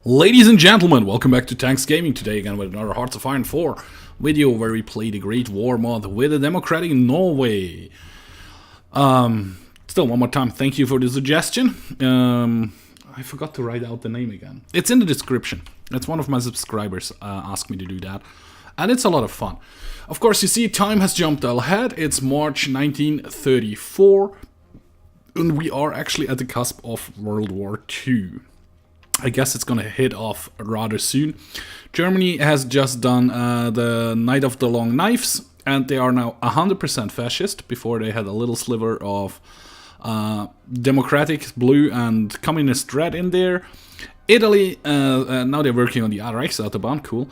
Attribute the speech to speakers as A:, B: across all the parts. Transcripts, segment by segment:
A: Ladies and gentlemen, welcome back to Tanks Gaming. Today again with another Hearts of Iron 4 video where we play the Great War mod with a democratic Norway. Still one more time, thank you for the suggestion. I forgot to write out the name again. It's in the description. That's one of my subscribers asked me to do that. And it's a lot of fun. Of course, you see, time has jumped ahead. It's March 1934. And we are actually at the cusp of World War II. I guess it's gonna hit off rather soon. Germany has just done the Night of the Long Knives, and they are now 100% fascist. Before they had a little sliver of democratic blue and communist red in there. Italy, now they're working on the Reichsautobahn, cool.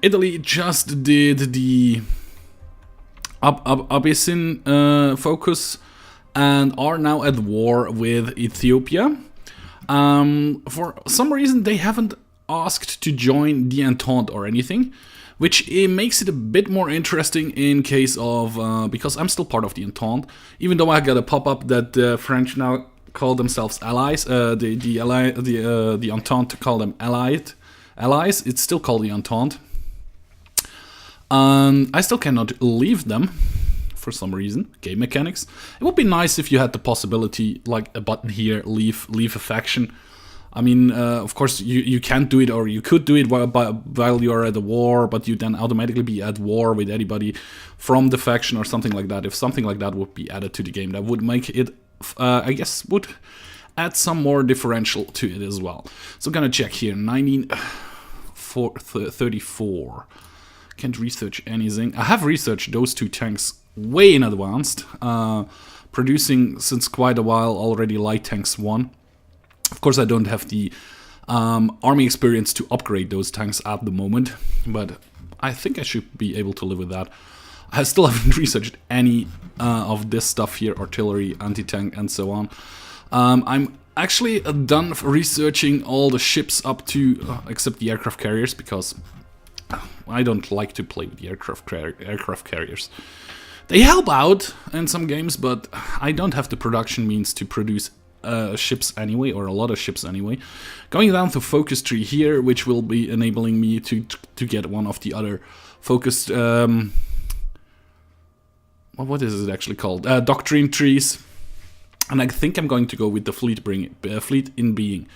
A: Italy just did the Abyssinian focus and are now at war with Ethiopia. For some reason they haven't asked to join the Entente or anything, which makes it a bit more interesting in case of, because I'm still part of the Entente, even though I got a pop-up that the French now call themselves allies, the Entente call them allies, it's still called the Entente. I still cannot leave them. For some reason, game mechanics. It would be nice if you had the possibility, like a button here, leave a faction. I mean, of course, you can't do it, or you could do it while you're at a war, but you then automatically be at war with anybody from the faction or something like that. If something like that would be added to the game, that would make it, I guess, would add some more differential to it as well. So I'm gonna check here, 1934. Can't research anything. I have researched those two tanks way in advanced, producing since quite a while already light tanks 1. Of course I don't have the army experience to upgrade those tanks at the moment, but I think I should be able to live with that. I still haven't researched any of this stuff here, artillery, anti-tank and so on. I'm actually done researching all the ships up to, except the aircraft carriers, because I don't like to play with the aircraft carriers. They help out in some games, but I don't have the production means to produce ships anyway, or a lot of ships anyway. Going down to focus tree here, which will be enabling me to get one of the other focused, what is it actually called? Doctrine trees. And I think I'm going to go with the fleet in being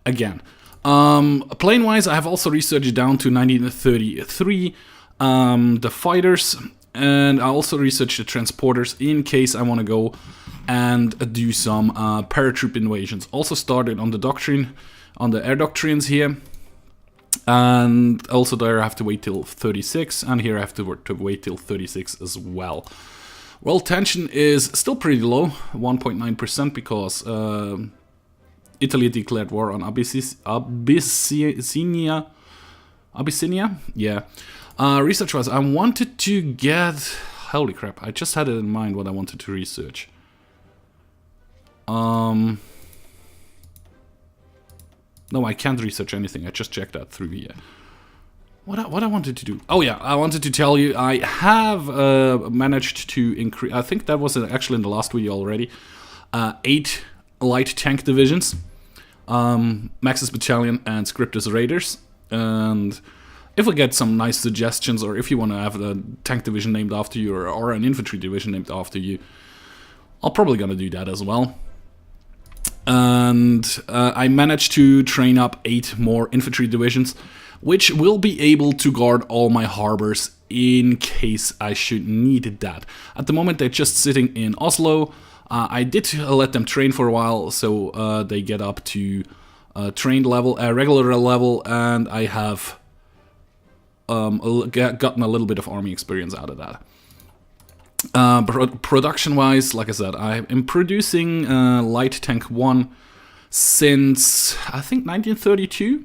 A: again. Plane-wise, I have also researched down to 1933, the fighters, and I also researched the transporters in case I want to go and do some paratroop invasions. Also started on the doctrine, on the air doctrines here, and also there I have to wait till 36, and here I have to wait till 36 as well. Well, tension is still pretty low, 1.9%, because Italy declared war on Abyssinia? Yeah. Research-wise, I wanted to get... Holy crap, I just had it in mind what I wanted to research. No, I can't research anything, I just checked that through here. What I wanted to do... Oh yeah, I wanted to tell you, I have managed to increase... I think that was actually in the last video already. 8 light tank divisions. Maxis Battalion and Scriptus Raiders. And if we get some nice suggestions, or if you want to have a tank division named after you, or an infantry division named after you, I'll probably gonna do that as well. And I managed to train up 8 more infantry divisions, which will be able to guard all my harbors in case I should need that. At the moment they're just sitting in Oslo. I did let them train for a while, so they get up to trained level, regular level, and I have gotten a little bit of army experience out of that. Production-wise, like I said, I am producing light tank 1 since, I think, 1932.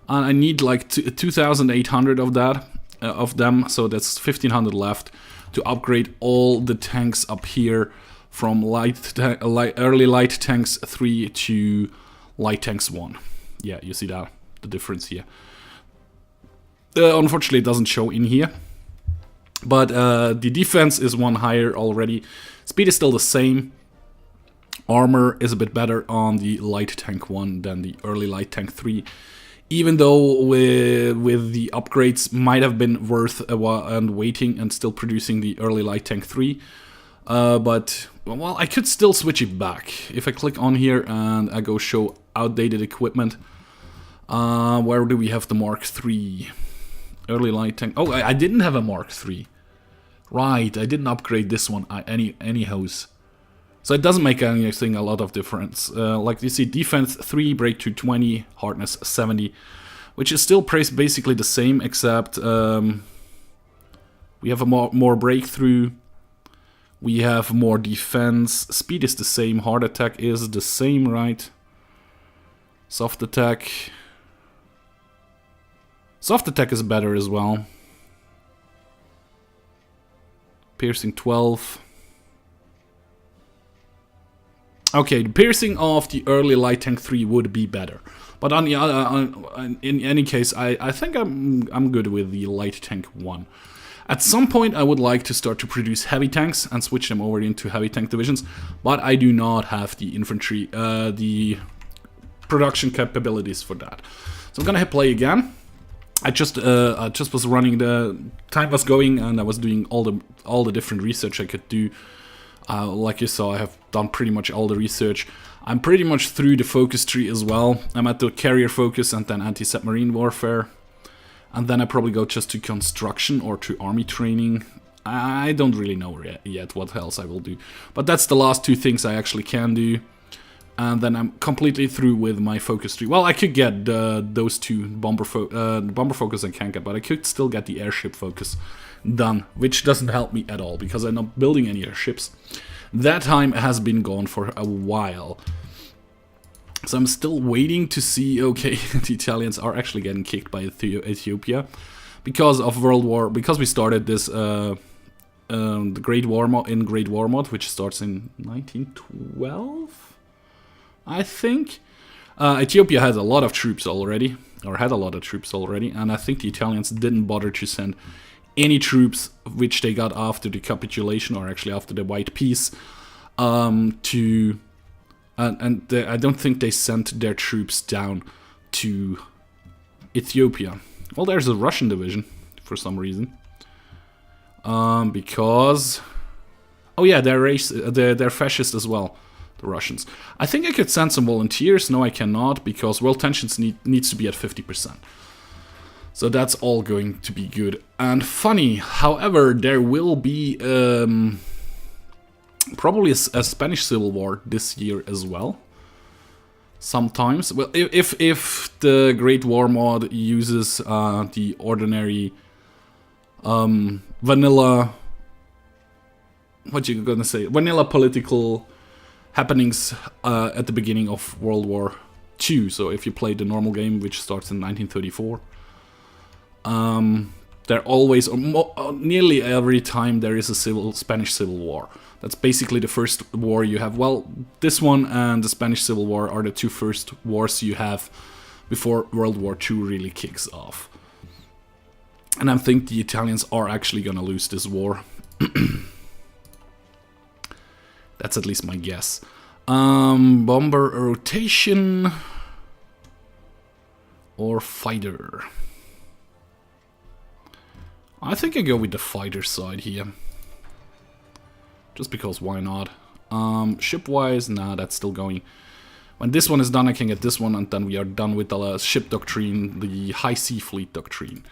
A: I need like 2,800 of that, of them, so that's 1,500 left to upgrade all the tanks up here from early light tanks 3 to light tanks 1. Yeah, you see that, the difference here. Unfortunately, it doesn't show in here. But the defense is 1 higher already. Speed is still the same. Armor is a bit better on the light tank 1 than the early light tank 3. Even though with the upgrades might have been worth a while and waiting and still producing the early light tank 3. But, well, I could still switch it back. If I click on here and I go show outdated equipment. Where do we have the Mark III? Early light tank. Oh, I didn't have a Mark III. Right, I didn't upgrade this one anyhow. So it doesn't make anything a lot of difference. Like you see, defense 3, breakthrough 20, hardness 70, which is still basically the same, except we have a more breakthrough, we have more defense, speed is the same, hard attack is the same, right? Soft attack is better as well. Piercing 12. Okay, the piercing of the early light tank 3 would be better, but on the in any case, I think I'm good with the light tank 1. At some point, I would like to start to produce heavy tanks and switch them over into heavy tank divisions, but I do not have the infantry, the production capabilities for that. So I'm gonna hit play again. I just was running, the time was going, and I was doing all the different research I could do. Like you saw, I have done pretty much all the research. I'm pretty much through the focus tree as well. I'm at the carrier focus and then anti-submarine warfare. And then I probably go just to construction or to army training. I don't really know yet what else I will do. But that's the last two things I actually can do. And then I'm completely through with my focus tree. Well, I could get those two bomber focus I can't get, but I could still get the airship focus done, which doesn't help me at all because I'm not building any airships. That time has been gone for a while. So I'm still waiting to see, okay, the Italians are actually getting kicked by Ethiopia because of World War, because we started this the Great War Mod, which starts in 1912, I think. Ethiopia has a lot of troops already, or had a lot of troops already, and I think the Italians didn't bother to send any troops which they got after the capitulation, or actually after the White Peace, I don't think they sent their troops down to Ethiopia. Well, there's a Russian division for some reason, because oh yeah, they're fascist as well, the Russians. I think I could send some volunteers. No, I cannot, because world tensions needs to be at 50%. So that's all going to be good and funny. However, there will be probably a Spanish Civil War this year as well. Sometimes, well, if the Great War Mod uses the ordinary vanilla, what you gonna say, vanilla political happenings at the beginning of World War II. So if you play the normal game, which starts in 1934. There always, or nearly every time, there is a Spanish Civil War. That's basically the first war you have. Well, this one and the Spanish Civil War are the two first wars you have before World War II really kicks off. And I think the Italians are actually gonna lose this war. That's at least my guess. Bomber rotation or fighter? I think I go with the fighter side here. Just because, why not? Ship-wise, nah, that's still going. When this one is done, I can get this one, and then we are done with the ship doctrine, the High Sea Fleet doctrine,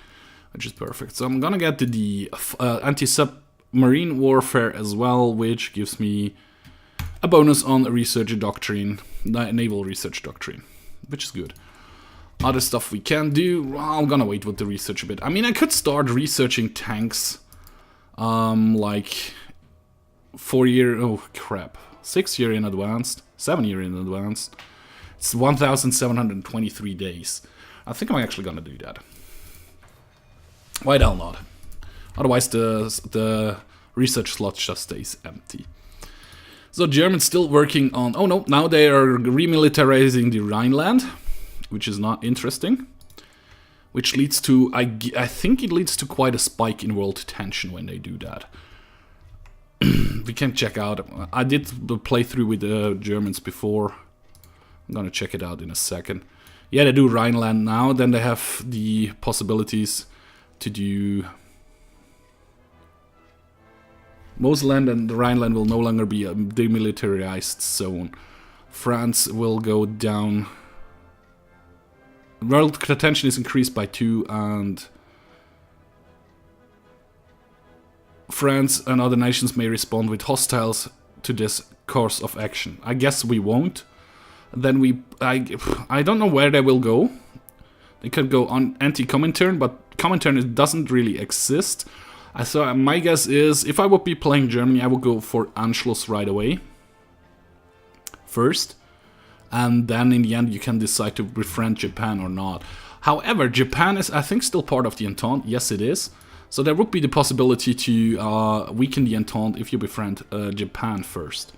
A: which is perfect. So I'm gonna get the anti-submarine warfare as well, which gives me a bonus on research doctrine, naval research doctrine, which is good. Other stuff we can do, well, I'm gonna wait with the research a bit. I mean, I could start researching tanks, like 6 year in advance, 7 year in advance. It's 1,723 days. I think I'm actually gonna do that. Why the hell not? Otherwise the research slot just stays empty. So Germans still working on, oh no, now they are remilitarizing the Rhineland, which is not interesting. Which leads to, I think it leads to quite a spike in world tension when they do that. we can check out. I did the playthrough with the Germans before. I'm gonna check it out in a second. Yeah, they do Rhineland now. Then they have the possibilities to do Moselland, and the Rhineland will no longer be a demilitarized zone. France will go down. World attention is increased by 2, and France and other nations may respond with hostiles to this course of action. I guess we won't. Then I don't know where they will go. They could go on anti-Comintern, but Comintern doesn't really exist. So my guess is, if I would be playing Germany, I would go for Anschluss right away. First. And then in the end you can decide to befriend Japan or not. However, Japan is, I think, still part of the Entente. Yes, it is. So there would be the possibility to weaken the Entente if you befriend Japan first,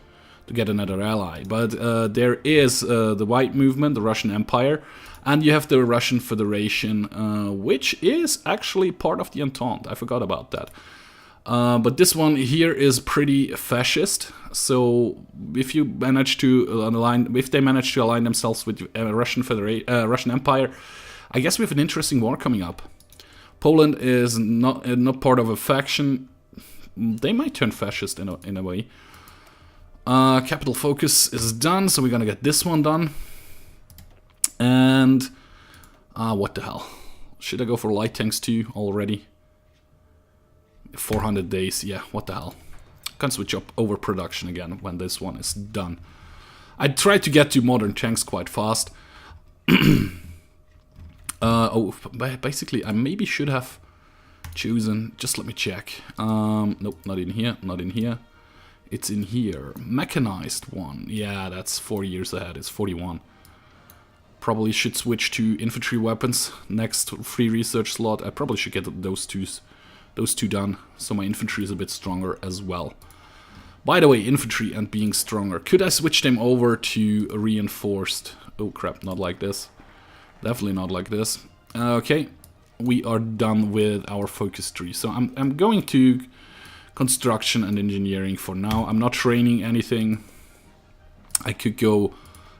A: to get another ally. But there is the White Movement, the Russian Empire, and you have the Russian Federation, which is actually part of the Entente. I forgot about that. But this one here is pretty fascist. So if you manage to align, if they manage to align themselves with Russian Empire, I guess we have an interesting war coming up. Poland is not part of a faction. They might turn fascist in a way. Capital focus is done, so we're gonna get this one done. And what the hell? Should I go for light tanks too already? 400 days, yeah, what the hell. Can switch up overproduction again when this one is done. I tried to get to modern tanks quite fast. Basically, I maybe should have chosen, just let me check. Nope, not in here, not in here. It's in here. Mechanized one. Yeah, that's 4 years ahead, it's 41. Probably should switch to infantry weapons. Next free research slot, I probably should get those two done, so my infantry is a bit stronger as well. By the way, infantry and being stronger. Could I switch them over to reinforced? Oh crap, not like this. Definitely not like this. Okay, we are done with our focus tree. So I'm going to construction and engineering for now. I'm not training anything. I could go,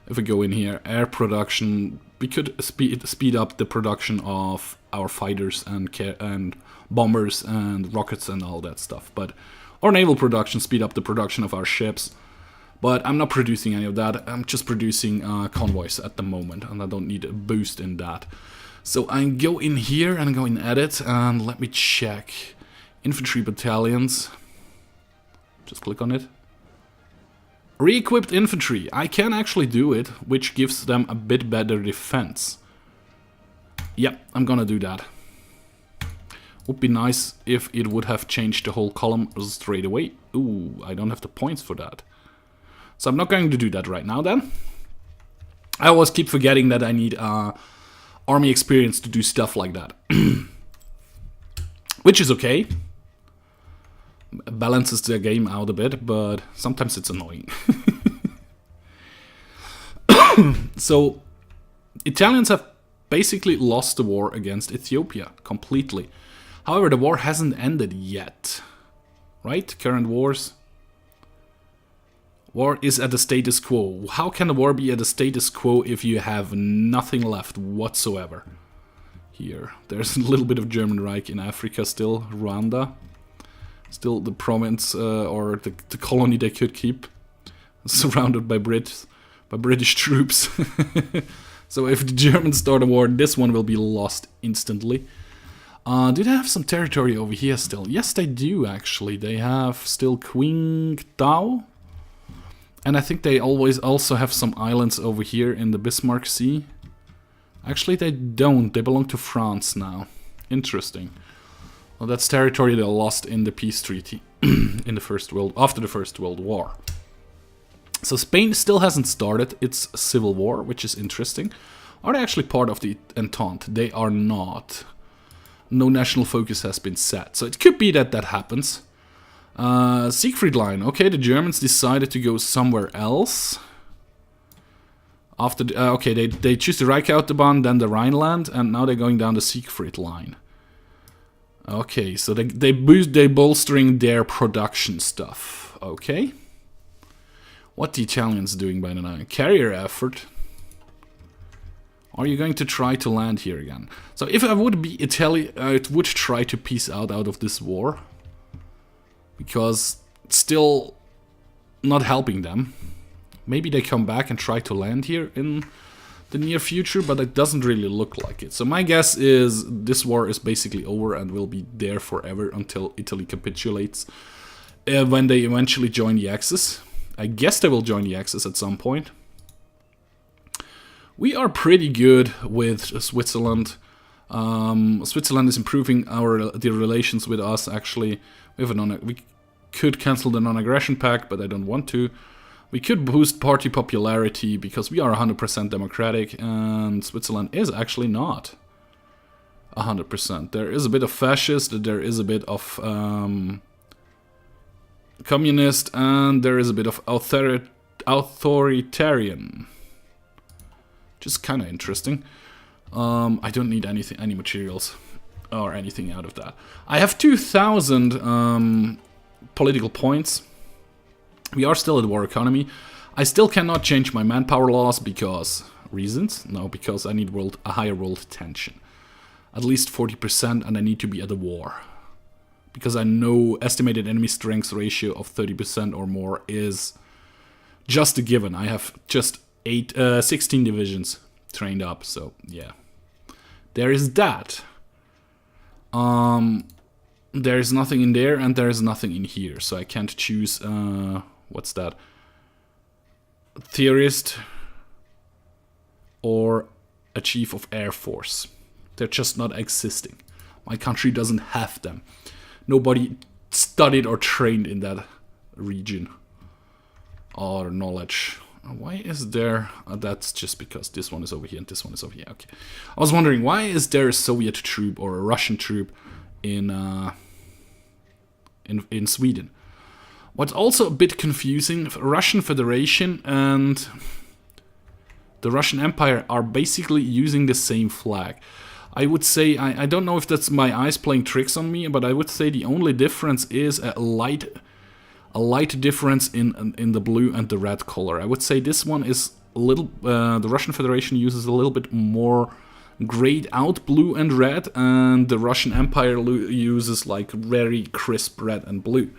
A: if I go in here, air production. We could speed up the production of our fighters and bombers and rockets and all that stuff. But our naval production, speed up the production of our ships. But I'm not producing any of that. I'm just producing convoys at the moment, and I don't need a boost in that. So I go in here and go in edit, and let me check. Infantry battalions. Just click on it. Re-equipped infantry. I can actually do it, which gives them a bit better defense. Yeah, I'm gonna do that. Would be nice if it would have changed the whole column straight away. Ooh, I don't have the points for that. So I'm not going to do that right now then. I always keep forgetting that I need army experience to do stuff like that. Which is okay. Balances the game out a bit, but sometimes it's annoying. So, Italians have basically lost the war against Ethiopia completely. However, the war hasn't ended yet. Right? Current wars. War is at the status quo. How can the war be at the status quo if you have nothing left whatsoever? Here. There's a little bit of German Reich in Africa still. Rwanda. Still the province or the colony they could keep. Surrounded by British troops. So if the Germans start a war, this one will be lost instantly. Do they have some territory over here still? Yes, they do actually. They have still Qingdao. And I think they always also have some islands over here in the Bismarck Sea. Actually, they don't. They belong to France now. Interesting. Well, that's territory they lost in the peace treaty in the after the First World War. So Spain still hasn't started its civil war, which is interesting. Are they actually part of the Entente? They are not. No national focus has been set. So it could be that that happens. Siegfried Line. Okay, the Germans decided to go somewhere else. After okay, they choose the Reichautobahn, then the Rhineland, and now they're going down the Siegfried Line. Okay, so they bolstering their production stuff. Okay. What the Italians doing by the night? Carrier effort. Are you going to try to land here again? So if I would be Italy, I would try to peace out of this war. Because it's still not helping them. Maybe they come back and try to land here in the near future, but it doesn't really look like it. So my guess is this war is basically over and will be there forever until Italy capitulates. When they eventually join the Axis. I guess they will join the Axis at some point. We are pretty good with Switzerland. Switzerland is improving the relations with us. Actually, we could cancel the non-aggression pact, but I don't want to. We could boost party popularity because we are 100% democratic, and Switzerland is actually not 100%. There is a bit of fascist, there is a bit of communist, and there is a bit of authoritarian. Just kind of interesting. I don't need any materials or anything out of that. I have 2,000 political points. We are still at war economy. I still cannot change my manpower laws because reasons? No, because I need a higher world tension. At least 40%, and I need to be at a war. Because I know estimated enemy strength ratio of 30% or more is just a given. I have just 16 divisions trained up, so yeah. There is that. There is nothing in there, and there is nothing in here, so I can't choose, what's that? Theorist or a chief of air force. They're just not existing. My country doesn't have them. Nobody studied or trained in that region or knowledge. Why is there... that's just because this one is over here and this one is over here. Okay. I was wondering, why is there a Soviet troop or a Russian troop in Sweden? What's also a bit confusing, Russian Federation and the Russian Empire are basically using the same flag. I would say, I don't know if that's my eyes playing tricks on me, but I would say the only difference is a light difference in the blue and the red color. I would say this one is a little, the Russian Federation uses a little bit more grayed out blue and red, and the Russian Empire uses like very crisp red and blue.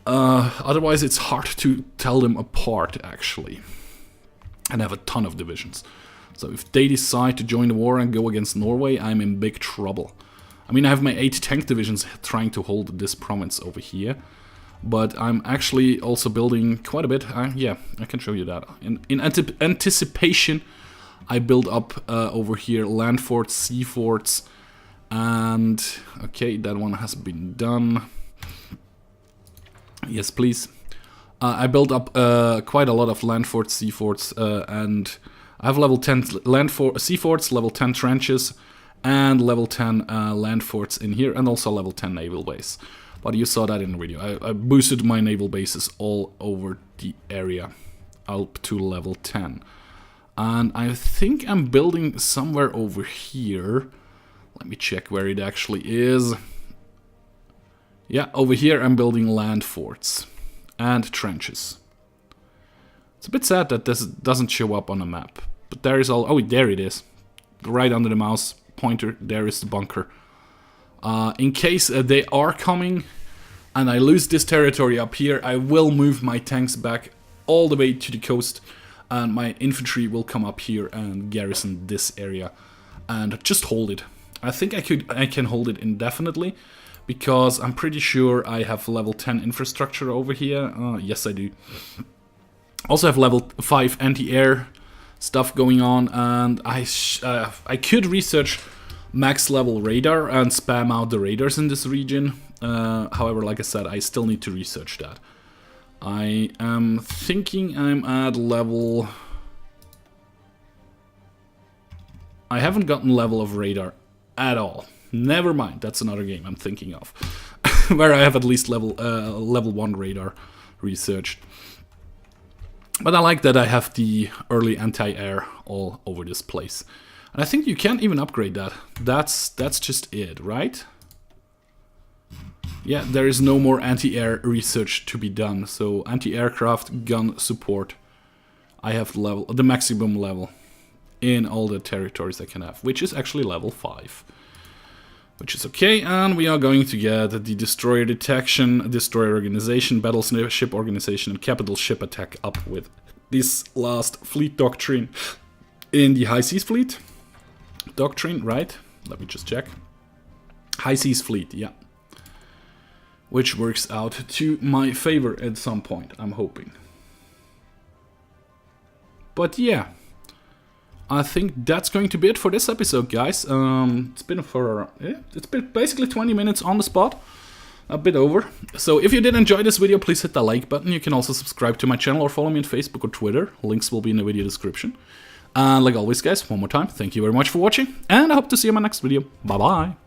A: Otherwise it's hard to tell them apart actually, and have a ton of divisions. So if they decide to join the war and go against Norway, I'm in big trouble. I mean, I have my 8 tank divisions trying to hold this province over here, but I'm actually also building quite a bit. Yeah, I can show you that. In anticipation, I build up over here land forts, sea forts, and okay, that one has been done. Yes, please. I built up quite a lot of land forts, sea forts, and I have level 10 sea forts, level 10 trenches, and level 10 land forts in here, and also level 10 naval base. But you saw that in the video. I boosted my naval bases all over the area up to level 10. And I think I'm building somewhere over here. Let me check where it actually is. Yeah, over here I'm building land forts and trenches. It's a bit sad that this doesn't show up on a map. But there is all... oh, there it is. Right under the mouse pointer, there is the bunker. In case they are coming and I lose this territory up here, I will move my tanks back all the way to the coast, and my infantry will come up here and garrison this area and just hold it. I think I can hold it indefinitely, because I'm pretty sure I have level 10 infrastructure over here. Yes, I do. Also have level 5 anti-air stuff going on, and I could research max level radar and spam out the radars in this region. However, like I said, I still need to research that. I am thinking I'm at level... I haven't gotten level of radar at all. Never mind, that's another game I'm thinking of. Where I have at least level 1 radar researched. But I like that I have the early anti-air all over this place. And I think you can't even upgrade that. That's just it, right? Yeah, there is no more anti-air research to be done. So anti-aircraft gun support, I have the maximum level in all the territories I can have, which is actually level 5. Which is okay, and we are going to get the destroyer detection, destroyer organization, battleship organization, and capital ship attack up with this last fleet doctrine in the high seas fleet. Doctrine, right? Let me just check. High seas fleet, yeah. Which works out to my favor at some point, I'm hoping. But yeah, I think that's going to be it for this episode, guys. It's been basically 20 minutes on the spot, a bit over. So if you did enjoy this video, please hit the like button. You can also subscribe to my channel or follow me on Facebook or Twitter. Links will be in the video description. And like always, guys, one more time, thank you very much for watching, and I hope to see you in my next video. Bye bye.